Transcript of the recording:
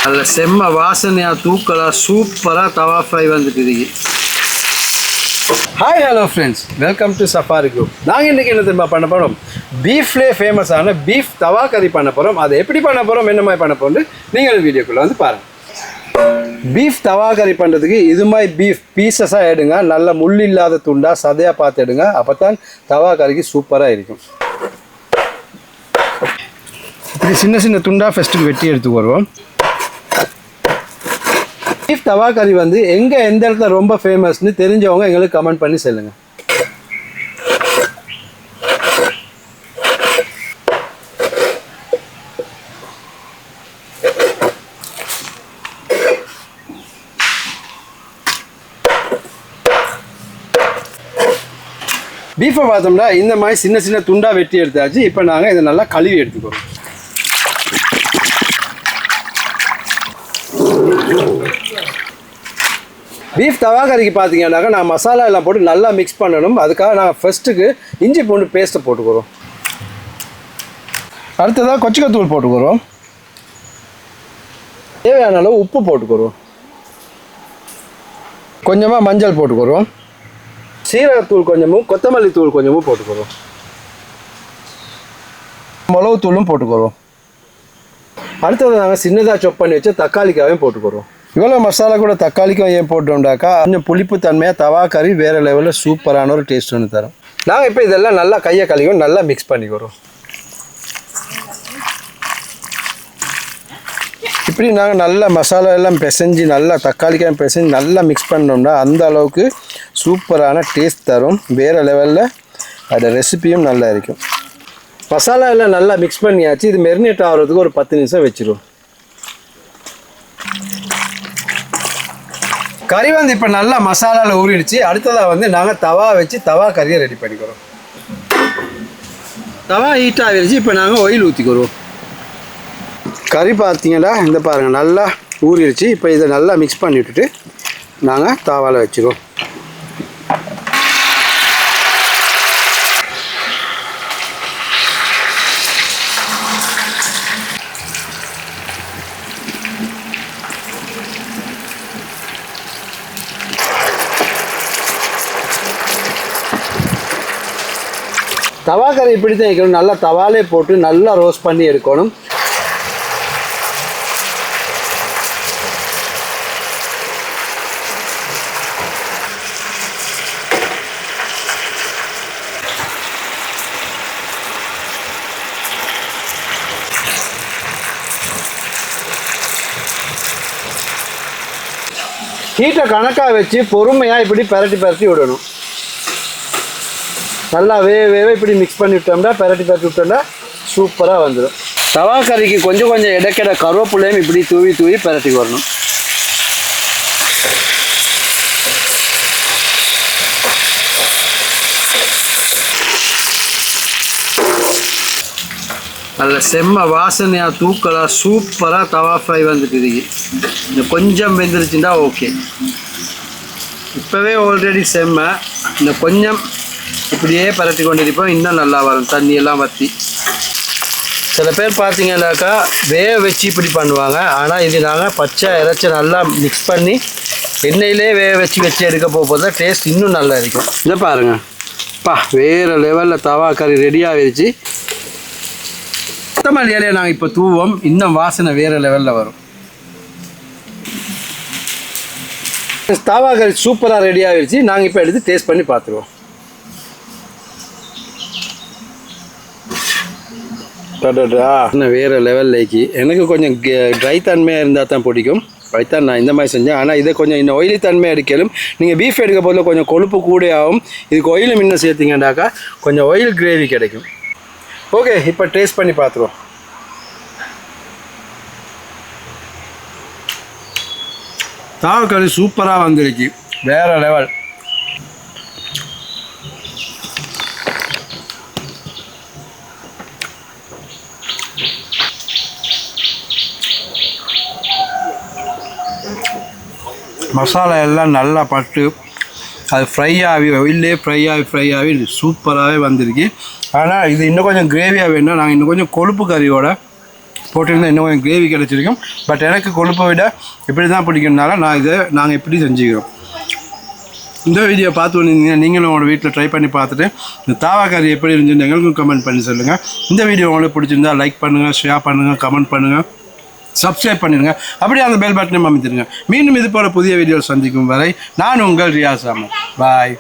நல்ல செம்ம வாசனையாக தூக்கலாக சூப்பராக தவா ஃப்ரை வந்துட்டு இருக்கு. Hi hello friends, welcome to safari group. நாங்கள் இன்றைக்கி என்ன தெரியுமா பண்ண போகிறோம்? பீஃப்லேயே ஃபேமஸான பீஃப் தவா கறி பண்ண போகிறோம். அதை எப்படி பண்ண போகிறோம், என்ன மாதிரி பண்ண போகிறோம் நீங்கள் வீடியோக்குள்ளே வந்து பாருங்கள். பீஃப் தவா கறி பண்ணுறதுக்கு இது மாதிரி பீஃப் பீசஸாக எடுங்க. நல்ல முள் இல்லாத துண்டாக சதையாக பார்த்து எடுங்க. அப்போ தான் தவா கறிக்கு சூப்பராக இருக்கும். இப்படி சின்ன சின்ன துண்டாக ஃபஸ்ட்டுக்கு வெட்டி எடுத்து வருவோம். பீஃப் தவா கறி வந்து எங்கே எந்த இடத்துல ரொம்ப ஃபேமஸ்னு தெரிஞ்சவங்க எங்களுக்கு கமெண்ட் பண்ணி சொல்லுங்கள். பீஃபை பார்த்தோம்னா இந்த மாதிரி சின்ன சின்ன துண்டாக வெட்டி எடுத்தாச்சு. இப்போ நாங்கள் இதை நல்லா கழுவி எடுத்துக்கிறோம். பீஃப் தவா கறிக்கு பார்த்தீங்கன்னாக்கா நான் மசாலா எல்லாம் போட்டு நல்லா மிக்ஸ் பண்ணணும். அதுக்காக நாங்கள் ஃபஸ்ட்டுக்கு இஞ்சி பூண்டு பேஸ்ட்டை போட்டுக்கிறோம். அடுத்ததாக கொச்சிக்கத்தூள் போட்டுக்கிறோம். தேவையான அளவு உப்பு போட்டுக்கிறோம். கொஞ்சமாக மஞ்சள் போட்டுக்கிறோம். சீரகத்தூள் கொஞ்சமும் கொத்தமல்லி தூள் கொஞ்சமும் போட்டுக்கிறோம். மிளகு தூளும் போட்டுக்கிறோம். அடுத்தது நாங்கள் சின்னதாக சொப் பண்ணி வச்சு தக்காளிக்காவையும் போட்டுக்கிறோம். இவ்வளோ மசாலா கூட தக்காளிக்கும் ஏன் போட்டோம்டாக்கா கொஞ்சம் புளிப்பு தன்மையாக தவா கறி வேறு லெவலில் சூப்பரான ஒரு டேஸ்ட் ஒன்று தரும். நாங்கள் இப்போ இதெல்லாம் நல்லா கையை கழுவியும் நல்லா மிக்ஸ் பண்ணிக்கிறோம். இப்படி நாங்கள் நல்லா மசாலா எல்லாம் பிசைஞ்சு நல்லா தக்காளிக்காய் பிசைஞ்சு நல்லா மிக்ஸ் பண்ணோம்னா அந்த அளவுக்கு சூப்பரான டேஸ்ட் தரும். வேறு லெவலில் அதோட ரெசிபியும் நல்லா இருக்கும். மசாலா எல்லாம் நல்லா மிக்ஸ் பண்ணியாச்சு. இது மெரினேட் ஆகிறதுக்கு ஒரு 10 நிமிஷம் வச்சிடும். கறி வந்து இப்போ நல்லா மசாலாவில் ஊறிடுச்சு. அடுத்ததாக வந்து நாங்கள் தவா வச்சு தவா கறியை ரெடி பண்ணிக்கிறோம். தவா ஹீட் ஆகிடுச்சு. இப்போ நாங்கள் ஆயில் ஊற்றிக்கிறோம். கறி பார்த்தீங்கன்னா இந்த பாருங்கள் நல்லா ஊறிடுச்சு. இப்போ இதை நல்லா மிக்ஸ் பண்ணி விட்டுட்டு நாங்கள் தவாவில் வச்சுருவோம். தவா கறி இப்படி தான் வைக்கணும். நல்லா தவாலே போட்டு நல்லா ரோஸ்ட் பண்ணி எடுக்கணும். ஹீட்டை கணக்காக வச்சு பொறுமையாக இப்படி பரட்டி விடணும். நல்லா வேக இப்படி மிக்ஸ் பண்ணி விட்டோம்னா பரட்டி விட்டோம்னா சூப்பராக வந்துடும். தவா கறிக்கு கொஞ்சம் கொஞ்சம் இடக்கிட கருவேப்பிலையும் இப்படி தூவி பரட்டி வரணும். நல்ல செம்ம வாசனையாக தூக்கலாக சூப்பராக தவா ஃப்ரை வந்துட்டு இருக்கு. இந்த கொஞ்சம் வெந்துருச்சுன்னா ஓகே. இப்போவே ஆல்ரெடி செம்ம. இந்த கொஞ்சம் இப்படியே பரட்டி கொண்டிருப்போம். இன்னும் நல்லா வரும். தண்ணியெல்லாம் வற்றி சில பேர் பார்த்தீங்கன்னாக்கா வேக வச்சு இப்படி பண்ணுவாங்க. ஆனால் இது நாங்கள் பச்சை இறைச்சி நல்லா மிக்ஸ் பண்ணி எண்ணெயிலே வேக வச்சு எடுக்க போகும்போது தான் டேஸ்ட் இன்னும் நல்லா இருக்கும். இதை பாருங்கள் பா, வேறு லெவலில் தவா கறி ரெடி ஆகிடுச்சு. கொத்தமல்லி இலையை நாங்கள் இப்போ தூவோம். இன்னும் வாசனை வேறு லெவலில் வரும். தவா கறி சூப்பராக ரெடி ஆகிடுச்சு. நாங்கள் இப்போ எடுத்து டேஸ்ட் பண்ணி பார்த்துருவோம். வேறு லெவல்லைக்கு எனக்கு கொஞ்சம் ட்ரை தன்மையாக இருந்தால் தான் பிடிக்கும். அதுதான் நான் இந்த மாதிரி செஞ்சேன். ஆனால் இதை கொஞ்சம் இன்னும் ஆயிலி தன்மையாக எடுக்கலும். நீங்கள் பீஃப் எடுக்க போதில் கொஞ்சம் கொழுப்பு கூட ஆகும். இதுக்கு ஆயிலும் இன்னும் சேர்த்திங்கன்னாக்கா கொஞ்சம் ஆயில் கிரேவி கிடைக்கும். ஓகே, இப்போ டேஸ்ட் பண்ணி பார்த்துருவோம். தவா கறி சூப்பராக வந்துருக்கு. வேறு லெவல். மசாலா எல்லாம் நல்லா பட்டு அது ஃப்ரை ஆகி ஆயிலே ஃப்ரை ஆகி சூப்பராகவே வந்திருக்கு. ஆனால் இது இன்னும் கொஞ்சம் கிரேவியாக வேணும்னா நாங்கள் இன்னும் கொஞ்சம் கொழுப்பு கறியோட போட்டிருந்தால் இன்னும் கிரேவி கிடச்சிருக்கும். பட் எனக்கு கொழுப்பை விட இப்படி தான் பிடிக்கும்னால நாங்கள் இப்படி செஞ்சுக்கிறோம். இந்த வீடியோ பார்த்து வந்தீங்கன்னா நீங்களும் உங்களோட வீட்டில் ட்ரை பண்ணி பார்த்துட்டு இந்த தாவா கறி எப்படி இருந்துச்சுன்னு எங்களுக்கும் கமெண்ட் பண்ணி சொல்லுங்கள். இந்த வீடியோ உங்களுக்கு பிடிச்சிருந்தா லைக் பண்ணுங்கள், ஷேர் பண்ணுங்கள், கமெண்ட் பண்ணுங்கள், சப்ஸ்கிரைப் பண்ணிடுங்க. அப்படியே அந்த பெல் பட்டனையும் அமைத்திருங்க. மீண்டும் இது போல் புதிய வீடியோ சந்திக்கும் வரை நான் உங்கள் ரியாஸ் அஹ்மத். பாய்.